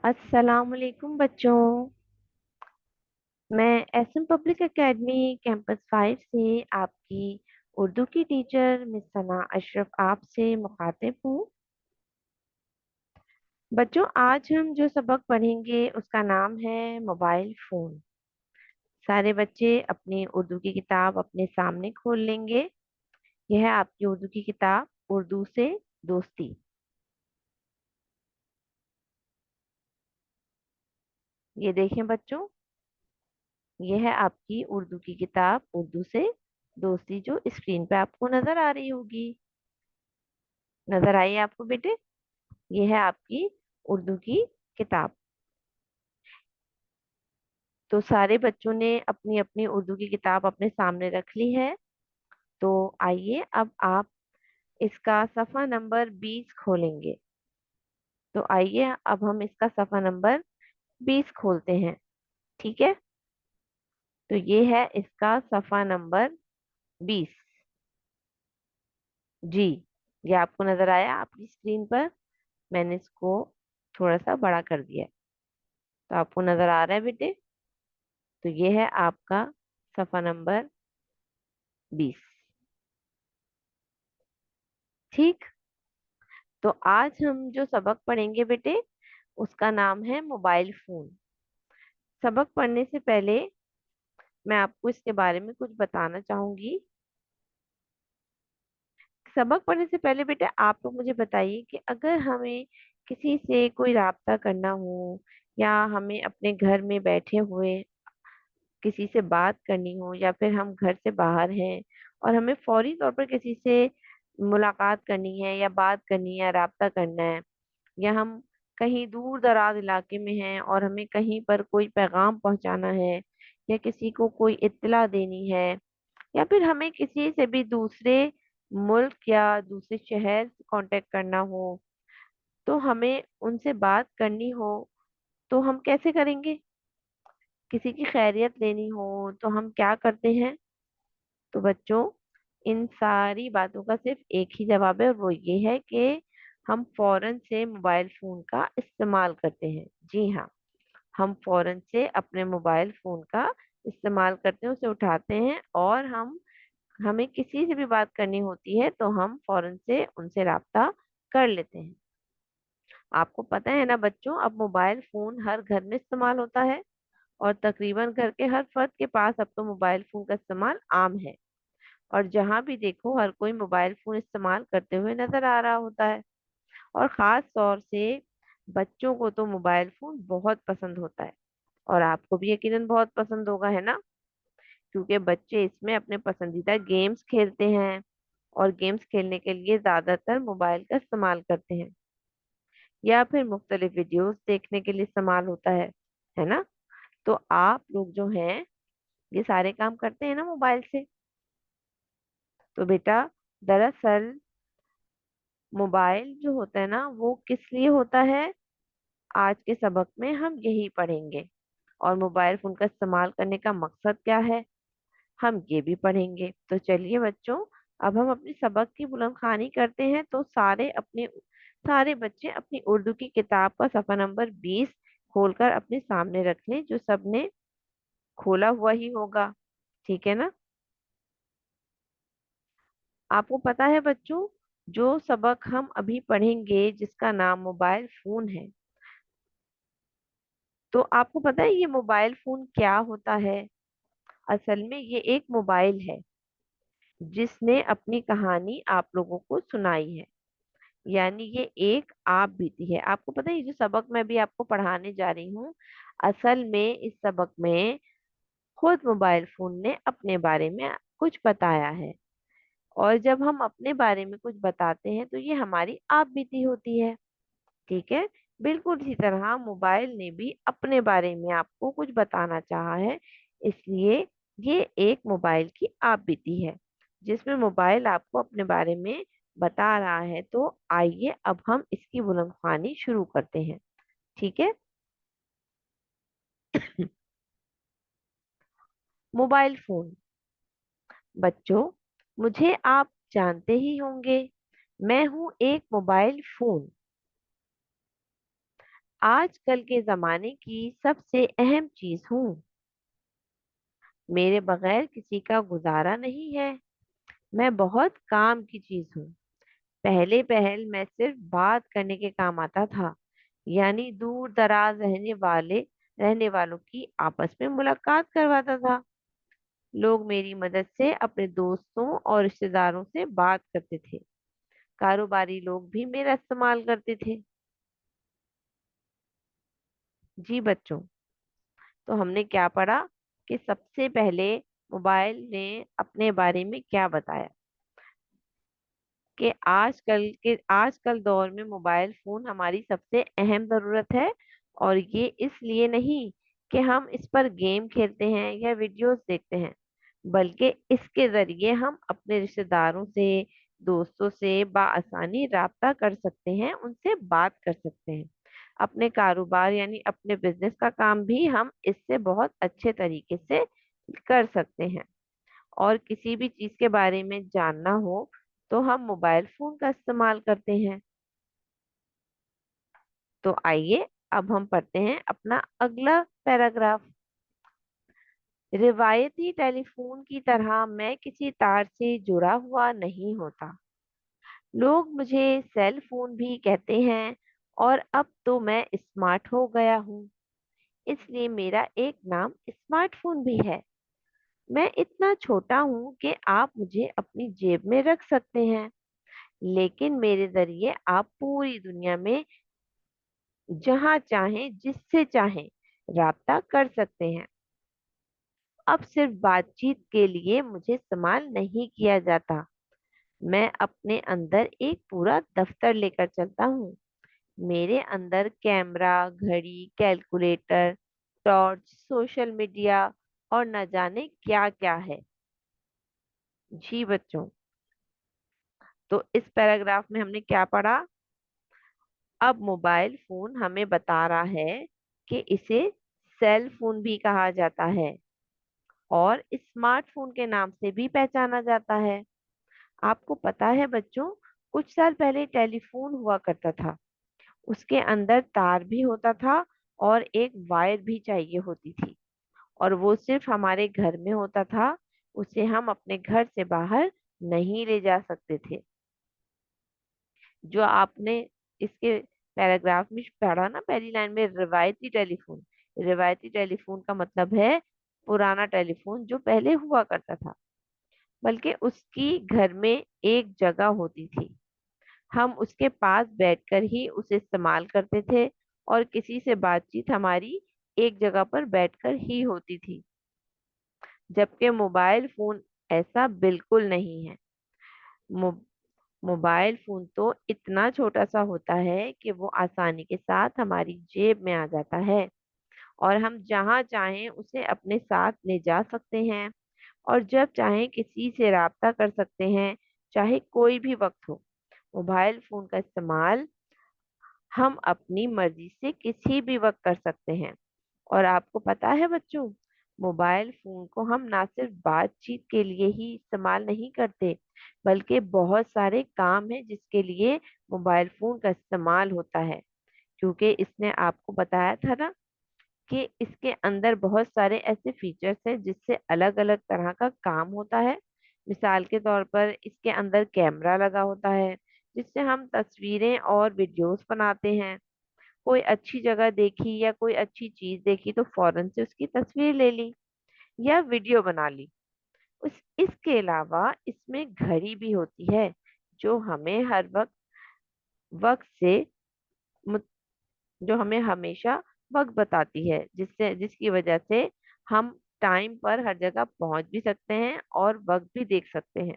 अस्सलाम वालेकुम बच्चों। मैं एसएम पब्लिक एकेडमी कैंपस 5 से आपकी उर्दू की टीचर मिस सना अशरफ आपसे मुखातिब हूँ। बच्चों, आज हम जो सबक पढ़ेंगे उसका नाम है मोबाइल फोन। सारे बच्चे अपनी उर्दू की किताब अपने सामने खोल लेंगे। यह है आपकी उर्दू की किताब, उर्दू से दोस्ती। ये देखें बच्चों, यह है आपकी उर्दू की किताब, उर्दू से दोस्ती, जो स्क्रीन पे आपको नजर आ रही होगी। नजर आई है आपको बेटे? ये है आपकी उर्दू की किताब। तो सारे बच्चों ने अपनी अपनी उर्दू की किताब अपने सामने रख ली है। तो आइए अब आप इसका सफा नंबर 20 खोलेंगे। तो आइए अब हम इसका सफा नंबर 20 खोलते हैं। ठीक है, तो ये है इसका सफा नंबर 20। जी, ये आपको नजर आया आपकी स्क्रीन पर? मैंने इसको थोड़ा सा बड़ा कर दिया है। तो आपको नजर आ रहा है बेटे? तो ये है आपका सफा नंबर 20। ठीक। तो आज हम जो सबक पढ़ेंगे बेटे, उसका नाम है मोबाइल फोन। सबक पढ़ने से पहले मैं आपको इसके बारे में कुछ बताना चाहूंगी। सबक पढ़ने से पहले बेटे आप लोग मुझे बताइए कि अगर हमें किसी से कोई राब्ता करना हो, या हमें अपने घर में बैठे हुए किसी से बात करनी हो, या फिर हम घर से बाहर हैं और हमें फौरी तौर पर किसी से मुलाकात करनी है या बात करनी है, राब्ता करना है, या हम कहीं दूर दराज इलाके में हैं और हमें कहीं पर कोई पैगाम पहुंचाना है, या किसी को कोई इत्तला देनी है, या फिर हमें किसी से भी दूसरे मुल्क या दूसरे शहर से कांटेक्ट करना हो, तो हमें उनसे बात करनी हो, तो हम कैसे करेंगे? किसी की खैरियत लेनी हो तो हम क्या करते हैं? तो बच्चों, इन सारी बातों का सिर्फ एक ही जवाब है, और वो ये है कि हम फौरन से मोबाइल फोन का इस्तेमाल करते हैं। जी हाँ, हम फौरन से अपने मोबाइल फोन का इस्तेमाल करते हैं, उसे उठाते हैं, और हमें किसी से भी बात करनी होती है तो हम फौरन से उनसे राब्ता कर लेते हैं। आपको पता है ना बच्चों, अब मोबाइल फोन हर घर में इस्तेमाल होता है, और तकरीबन घर के हर फर्द के पास अब तो मोबाइल फोन का इस्तेमाल आम है। और जहां भी देखो हर कोई मोबाइल फोन इस्तेमाल करते हुए नजर आ रहा होता है। और खास तौर से बच्चों को तो मोबाइल फोन बहुत पसंद होता है, और आपको भी यकीनन बहुत पसंद होगा, है ना? क्योंकि बच्चे इसमें अपने पसंदीदा गेम्स खेलते हैं, और गेम्स खेलने के लिए ज्यादातर मोबाइल का इस्तेमाल करते हैं, या फिर मुख्तलिफ वीडियोस देखने के लिए इस्तेमाल होता है ना? तो आप लोग जो हैं, ये सारे काम करते हैं ना मोबाइल से। तो बेटा, दरअसल मोबाइल जो होता है ना, वो किस लिए होता है, आज के सबक में हम यही पढ़ेंगे। और मोबाइल फोन का इस्तेमाल करने का मकसद क्या है, हम ये भी पढ़ेंगे। तो चलिए बच्चों, अब हम अपनी सबक की बुलंदखानी करते हैं। तो सारे बच्चे अपनी उर्दू की किताब का सफा नंबर 20 खोलकर अपने सामने रख लें, जो सबने खोला हुआ ही होगा। ठीक है ना? आपको पता है बच्चों, जो सबक हम अभी पढ़ेंगे जिसका नाम मोबाइल फोन है, तो आपको पता है ये मोबाइल फोन क्या होता है? असल में ये एक मोबाइल है जिसने अपनी कहानी आप लोगों को सुनाई है। यानी ये एक आप बीती है। आपको पता है ये जो सबक मैं भी आपको पढ़ाने जा रही हूँ, असल में इस सबक में खुद मोबाइल फोन ने अपने बारे में कुछ बताया है। और जब हम अपने बारे में कुछ बताते हैं तो ये हमारी आप बीती होती है। ठीक है, बिल्कुल इसी तरह मोबाइल ने भी अपने बारे में आपको कुछ बताना चाहा है, इसलिए ये एक मोबाइल की आप बीती है जिसमें मोबाइल आपको अपने बारे में बता रहा है। तो आइए अब हम इसकी बुलंदखानी शुरू करते हैं। ठीक है। Mobile phone. बच्चों, मुझे आप जानते ही होंगे, मैं हूं एक मोबाइल फोन। आजकल के जमाने की सबसे अहम चीज हूँ। मेरे बगैर किसी का गुजारा नहीं है। मैं बहुत काम की चीज हूँ। पहले पहल मैं सिर्फ बात करने के काम आता था, यानी दूर दराज रहने वालों की आपस में मुलाकात करवाता था। लोग मेरी मदद से अपने दोस्तों और रिश्तेदारों से बात करते थे। कारोबारी लोग भी मेरा इस्तेमाल करते थे। जी बच्चों, तो हमने क्या पढ़ा कि सबसे पहले मोबाइल ने अपने बारे में क्या बताया, कि आजकल दौर में मोबाइल फोन हमारी सबसे अहम जरूरत है। और ये इसलिए नहीं कि हम इस पर गेम खेलते हैं या वीडियोस देखते हैं, बल्कि इसके जरिए हम अपने रिश्तेदारों से, दोस्तों से बआसानी राब्ता कर सकते हैं, उनसे बात कर सकते हैं। अपने कारोबार यानी अपने बिजनेस का काम भी हम इससे बहुत अच्छे तरीके से कर सकते हैं। और किसी भी चीज के बारे में जानना हो तो हम मोबाइल फोन का इस्तेमाल करते हैं। तो आइए अब हम पढ़ते हैं अपना अगला पैराग्राफ। रिवायती टेलीफोन की तरह मैं किसी तार से जुड़ा हुआ नहीं होता। लोग मुझे सेल फोन भी कहते हैं, और अब तो मैं स्मार्ट हो गया हूँ, इसलिए मेरा एक नाम स्मार्टफोन भी है। मैं इतना छोटा हूँ कि आप मुझे अपनी जेब में रख सकते हैं, लेकिन मेरे जरिए आप पूरी दुनिया में जहां चाहें जिससे चाहें राब्ता कर सकते हैं। अब सिर्फ बातचीत के लिए मुझे इस्तेमाल नहीं किया जाता। मैं अपने अंदर एक पूरा दफ्तर लेकर चलता हूँ। मेरे अंदर कैमरा, घड़ी, कैलकुलेटर, टॉर्च, सोशल मीडिया और न जाने क्या क्या है। जी बच्चों, तो इस पैराग्राफ में हमने क्या पढ़ा? अब मोबाइल फोन हमें बता रहा है कि इसे सेल फोन भी कहा जाता है और स्मार्टफोन के नाम से भी पहचाना जाता है। आपको पता है बच्चों, कुछ साल पहले टेलीफोन हुआ करता था। उसके अंदर तार भी होता था और एक वायर भी चाहिए होती थी, और वो सिर्फ हमारे घर में होता था। उसे हम अपने घर से बाहर नहीं ले जा सकते थे। जो आपने इसके पैराग्राफ में पढ़ा ना, पहली लाइन में रिवायती टेलीफोन। रिवायती टेलीफोन का मतलब है पुराना टेलीफोन जो पहले हुआ करता था, बल्कि उसकी घर में एक जगह होती थी। हम उसके पास बैठकर ही उसे इस्तेमाल करते थे, और किसी से बातचीत हमारी एक जगह पर बैठकर ही होती थी। जबकि मोबाइल फोन ऐसा बिल्कुल नहीं है। मो, मोबाइल फोन तो इतना छोटा सा होता है कि वो आसानी के साथ हमारी जेब में आ जाता है, और हम जहां चाहें उसे अपने साथ ले जा सकते हैं, और जब चाहें किसी से राब्ता कर सकते हैं, चाहे कोई भी वक्त हो। मोबाइल फोन का इस्तेमाल हम अपनी मर्जी से किसी भी वक्त कर सकते हैं। और आपको पता है बच्चों, मोबाइल फोन को हम ना सिर्फ बातचीत के लिए ही इस्तेमाल नहीं करते, बल्कि बहुत सारे काम है जिसके लिए मोबाइल फोन का इस्तेमाल होता है। क्योंकि इसने आपको बताया था ना कि इसके अंदर बहुत सारे ऐसे फीचर्स हैं जिससे अलग अलग तरह का काम होता है। मिसाल के तौर पर इसके अंदर कैमरा लगा होता है, जिससे हम तस्वीरें और वीडियोस बनाते हैं। कोई अच्छी जगह देखी या कोई अच्छी चीज देखी तो फौरन से उसकी तस्वीर ले ली या वीडियो बना ली। इसके अलावा इसमें घड़ी भी होती है, जो हमें हर वक्त वक्त से मु- जो हमें हमेशा वक्त बताती है, जिसकी वजह से हम टाइम पर हर जगह पहुंच भी सकते हैं और वक्त भी देख सकते हैं।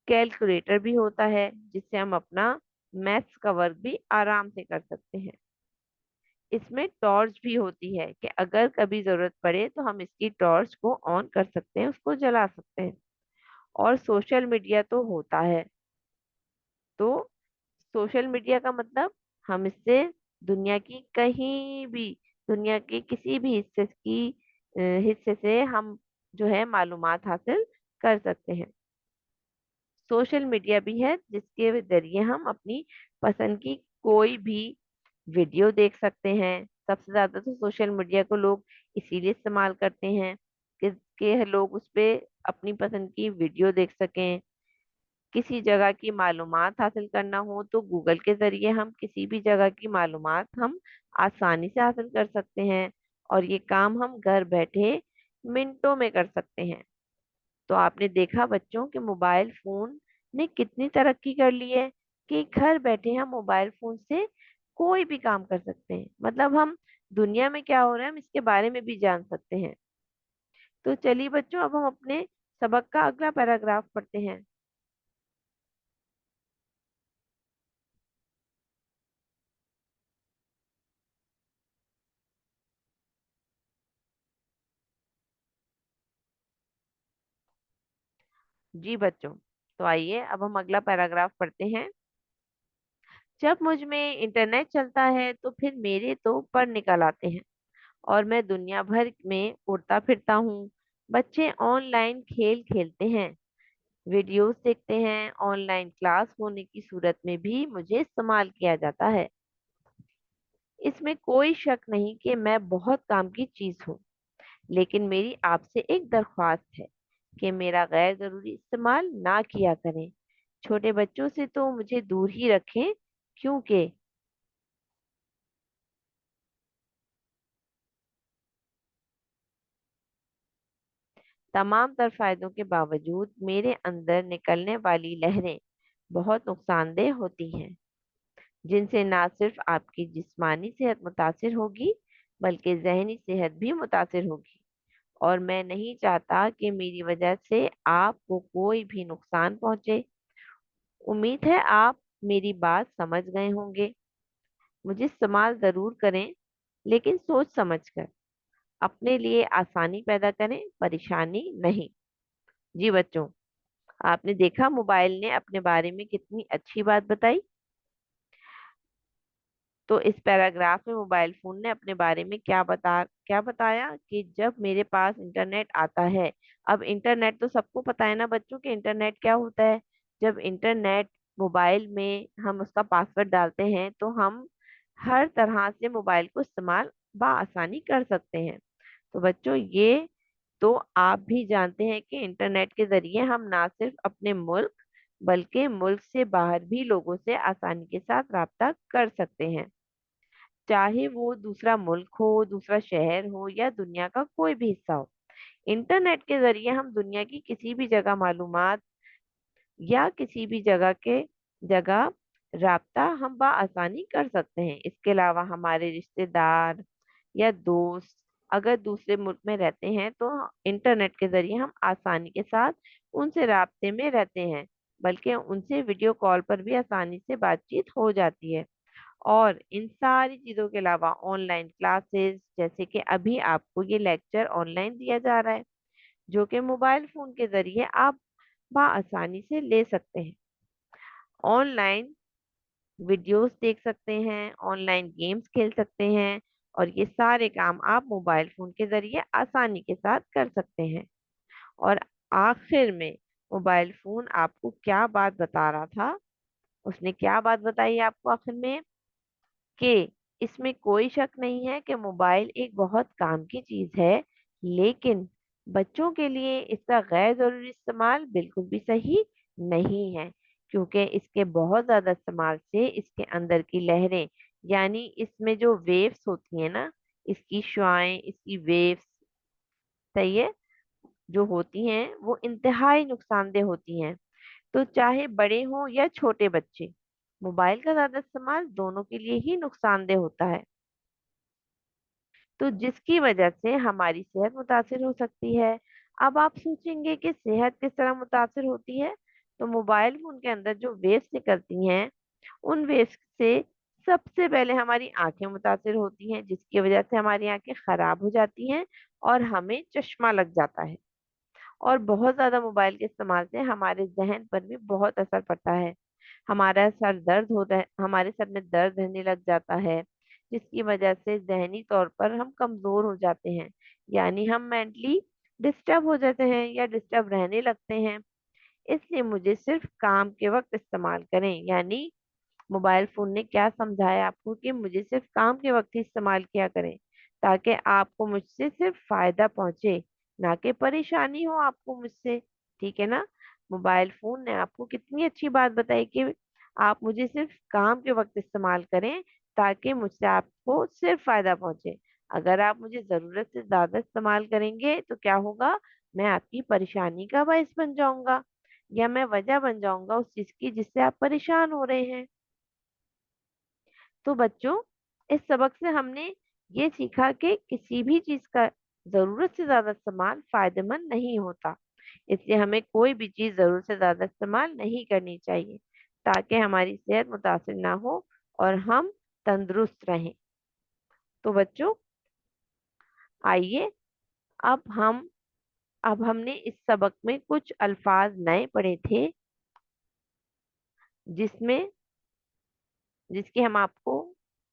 कैलकुलेटर भी होता है, जिससे हम अपना मैथ्स का वर्क भी आराम से कर सकते हैं। इसमें टॉर्च भी होती है कि अगर कभी जरूरत पड़े तो हम इसकी टॉर्च को ऑन कर सकते हैं, उसको जला सकते हैं। और सोशल मीडिया तो होता है। तो सोशल मीडिया का मतलब हम इससे दुनिया की कहीं भी, दुनिया के किसी भी हिस्से से हम जो है मालूमात हासिल कर सकते हैं। सोशल मीडिया भी है जिसके जरिए हम अपनी पसंद की कोई भी वीडियो देख सकते हैं। सबसे ज्यादा तो सोशल मीडिया को लोग इसीलिए इस्तेमाल करते हैं कि लोग उस पे अपनी पसंद की वीडियो देख सकें। किसी जगह की मालूमात हासिल करना हो तो गूगल के जरिए हम किसी भी जगह की मालूमात हम आसानी से हासिल कर सकते हैं, और ये काम हम घर बैठे मिनटों में कर सकते हैं। तो आपने देखा बच्चों कि मोबाइल फोन ने कितनी तरक्की कर ली है कि घर बैठे हम मोबाइल फोन से कोई भी काम कर सकते हैं। मतलब हम दुनिया में क्या हो रहा है हम इसके बारे में भी जान सकते हैं। तो चलिए बच्चों, अब हम अपने सबक का अगला पैराग्राफ पढ़ते हैं। जी बच्चों, तो आइए अब हम अगला पैराग्राफ पढ़ते हैं। जब मुझ में इंटरनेट चलता है तो फिर मेरे तो पर निकल आते हैं और मैं दुनिया भर में उड़ता फिरता हूँ। बच्चे ऑनलाइन खेल खेलते हैं, वीडियोस देखते हैं, ऑनलाइन क्लास होने की सूरत में भी मुझे इस्तेमाल किया जाता है। इसमें कोई शक नहीं कि मैं बहुत काम की चीज हूँ, लेकिन मेरी आपसे एक दरख्वास्त है कि मेरा गैर जरूरी इस्तेमाल ना किया करें। छोटे बच्चों से तो मुझे दूर ही रखें, क्योंकि तमाम तर फायदों के बावजूद मेरे अंदर निकलने वाली लहरें बहुत नुकसानदेह होती हैं, जिनसे ना सिर्फ आपकी जिस्मानी सेहत मुतासिर होगी बल्कि जहनी सेहत भी मुतासिर होगी। और मैं नहीं चाहता कि मेरी वजह से आपको कोई भी नुकसान पहुंचे। उम्मीद है आप मेरी बात समझ गए होंगे। मुझे इस्तेमाल जरूर करें, लेकिन सोच समझ कर। अपने लिए आसानी पैदा करें, परेशानी नहीं। जी बच्चों, आपने देखा मोबाइल ने अपने बारे में कितनी अच्छी बात बताई। तो इस पैराग्राफ में मोबाइल फोन ने अपने बारे में क्या बताया कि जब मेरे पास इंटरनेट आता है। अब इंटरनेट तो सबको पता है ना बच्चों कि इंटरनेट क्या होता है। जब इंटरनेट मोबाइल में हम उसका पासवर्ड डालते हैं तो हम हर तरह से मोबाइल को इस्तेमाल बआसानी कर सकते हैं। तो बच्चों, ये तो आप भी जानते हैं कि इंटरनेट के जरिए हम ना सिर्फ अपने मुल्क बल्कि मुल्क से बाहर भी लोगों से आसानी के साथ राब्ता कर सकते हैं, चाहे वो दूसरा मुल्क हो, दूसरा शहर हो या दुनिया का कोई भी हिस्सा हो। इंटरनेट के जरिए हम दुनिया की किसी भी जगह मालूमात या किसी भी जगह राब्ता हम बआसानी कर सकते हैं। इसके अलावा हमारे रिश्तेदार या दोस्त अगर दूसरे मुल्क में रहते हैं तो इंटरनेट के जरिए हम आसानी के साथ उनसे राब्ते में रहते हैं, बल्कि उनसे वीडियो कॉल पर भी आसानी से बातचीत हो जाती है। और इन सारी चीजों के अलावा ऑनलाइन क्लासेस, जैसे कि अभी आपको ये लेक्चर ऑनलाइन दिया जा रहा है, जो कि मोबाइल फोन के जरिए आप बआसानी से ले सकते हैं। ऑनलाइन वीडियोस देख सकते हैं, ऑनलाइन गेम्स खेल सकते हैं, और ये सारे काम आप मोबाइल फोन के जरिए आसानी के साथ कर सकते हैं। और आखिर में मोबाइल फोन आपको क्या बात बता रहा था, उसने क्या बात बताई आपको आखिर में, कि इसमें कोई शक नहीं है कि मोबाइल एक बहुत काम की चीज है, लेकिन बच्चों के लिए इसका गैर जरूरी इस्तेमाल बिल्कुल भी सही नहीं है, क्योंकि इसके बहुत ज्यादा इस्तेमाल से इसके अंदर की लहरें, यानी इसमें जो वेव्स होती है ना, इसकी शुआएं, इसकी वेव्स, सही है, जो होती हैं वो इंतहाई नुकसानदेह होती हैं। तो चाहे बड़े हों या छोटे बच्चे, मोबाइल का ज्यादा इस्तेमाल दोनों के लिए ही नुकसानदेह होता है। तो जिसकी वजह से हमारी सेहत मुतासिर हो सकती है। अब आप सोचेंगे कि सेहत किस तरह मुतासिर होती है। तो मोबाइल फोन के अंदर जो वेव्स निकलती हैं, उन वेव्स से सबसे पहले हमारी आंखें मुतासिर होती हैं, जिसकी वजह से हमारी आंखें खराब हो जाती हैं और हमें चश्मा लग जाता है। और बहुत ज्यादा मोबाइल के इस्तेमाल से हमारे जहन पर भी बहुत असर पड़ता है। हमारे सर में दर्द रहने लग जाता है, जिसकी वजह से जहनी तौर पर हम कमजोर हो जाते हैं, यानी हम मेंटली डिस्टर्ब हो जाते हैं या डिस्टर्ब रहने लगते हैं। इसलिए मुझे सिर्फ काम के वक्त इस्तेमाल करें, यानी मोबाइल फोन ने क्या समझाया आपको कि मुझे सिर्फ काम के वक्त ही इस्तेमाल किया करें, ताकि आपको मुझसे सिर्फ फायदा पहुंचे, ना कि परेशानी हो आपको मुझसे। ठीक है ना? मोबाइल फोन ने आपको कितनी अच्छी बात बताई कि आप मुझे सिर्फ काम के वक्त इस्तेमाल करें, ताकि मुझसे आपको सिर्फ फायदा पहुंचे। अगर आप मुझे जरूरत से ज्यादा इस्तेमाल करेंगे तो क्या होगा? मैं आपकी परेशानी का बायस बन जाऊंगा, या मैं वजह बन जाऊंगा उस चीज की जिससे आप परेशान हो रहे हैं। तो बच्चों, इस सबक से हमने ये सीखा कि किसी भी चीज का जरूरत से ज्यादा इस्तेमाल फायदेमंद नहीं होता। इसलिए हमें कोई भी चीज जरूरत से ज्यादा इस्तेमाल नहीं करनी चाहिए, ताकि हमारी सेहत मुतासिर ना हो और हम तंदुरुस्त रहें। तो बच्चों, आइए, अब हम अब हमने इस सबक में कुछ अल्फाज नए पढ़े थे, जिसमें जिसके हम आपको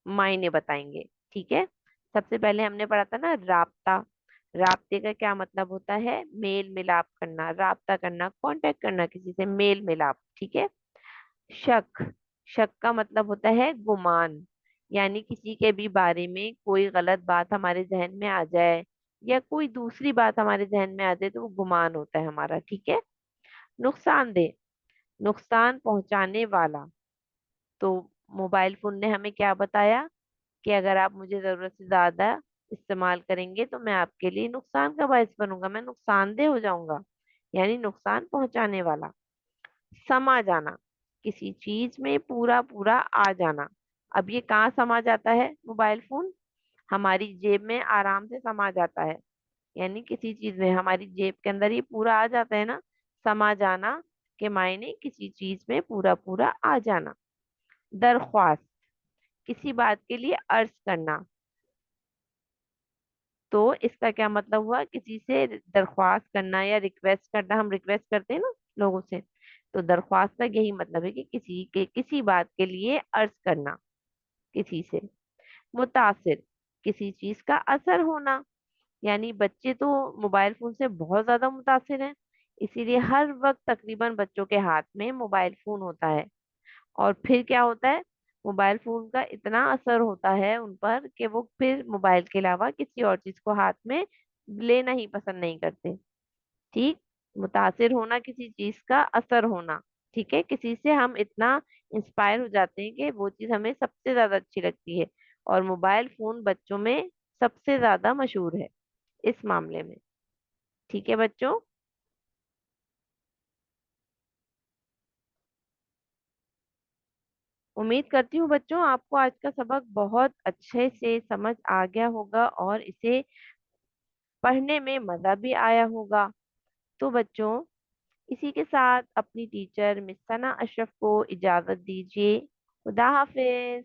मायने बताएंगे। ठीक है? सबसे पहले हमने पढ़ा था ना, राबता। राबते का क्या मतलब होता है? मेल मिलाप करना, राबता करना, कांटेक्ट करना किसी से, मेल मिलाप। ठीक है? शक। शक का मतलब होता है गुमान, यानी किसी के भी बारे में कोई गलत बात हमारे जहन में आ जाए, या कोई दूसरी बात हमारे जहन में आ जाए, तो वो गुमान होता है हमारा। ठीक है? नुकसानदेह, नुकसान पहुंचाने वाला। तो मोबाइल फोन ने हमें क्या बताया कि अगर आप मुझे जरूरत से ज्यादा इस्तेमाल करेंगे तो मैं आपके लिए नुकसान का बायस बनूंगा, मैं नुकसानदेह हो जाऊंगा, यानी नुकसान पहुंचाने वाला। समा जाना, किसी चीज में पूरा पूरा आ जाना। अब ये कहाँ समा जाता है मोबाइल फोन? हमारी जेब में आराम से समा जाता है, यानी किसी चीज में हमारी जेब के अंदर ये पूरा आ जाता है ना। समा जाना के मायने किसी चीज में पूरा पूरा आ जाना। दरख्वास्त, किसी बात के लिए अर्ज करना। तो इसका क्या मतलब हुआ? किसी से दरख्वास्त करना या रिक्वेस्ट करना, हम रिक्वेस्ट करते हैं ना लोगों से। तो दरख्वास्त का यही मतलब है कि किसी बात के लिए अर्ज करना किसी से। मुतासिर, किसी चीज का असर होना, यानी बच्चे तो मोबाइल फोन से बहुत ज्यादा मुतासिर हैं, इसीलिए हर वक्त तकरीबन बच्चों के हाथ में मोबाइल फोन होता है। और फिर क्या होता है? मोबाइल फोन का इतना असर होता है उन पर कि वो फिर मोबाइल के अलावा किसी और चीज को हाथ में लेना ही पसंद नहीं करते। ठीक? मुतासिर होना, किसी चीज का असर होना। ठीक है? किसी से हम इतना इंस्पायर हो जाते हैं कि वो चीज हमें सबसे ज्यादा अच्छी लगती है। और मोबाइल फोन बच्चों में सबसे ज्यादा मशहूर है इस मामले में। ठीक है बच्चों? उम्मीद करती हूँ बच्चों आपको आज का सबक बहुत अच्छे से समझ आ गया होगा और इसे पढ़ने में मजा भी आया होगा। तो बच्चों, इसी के साथ अपनी टीचर मिस सना अशरफ को इजाजत दीजिए। खुदा हाफिज।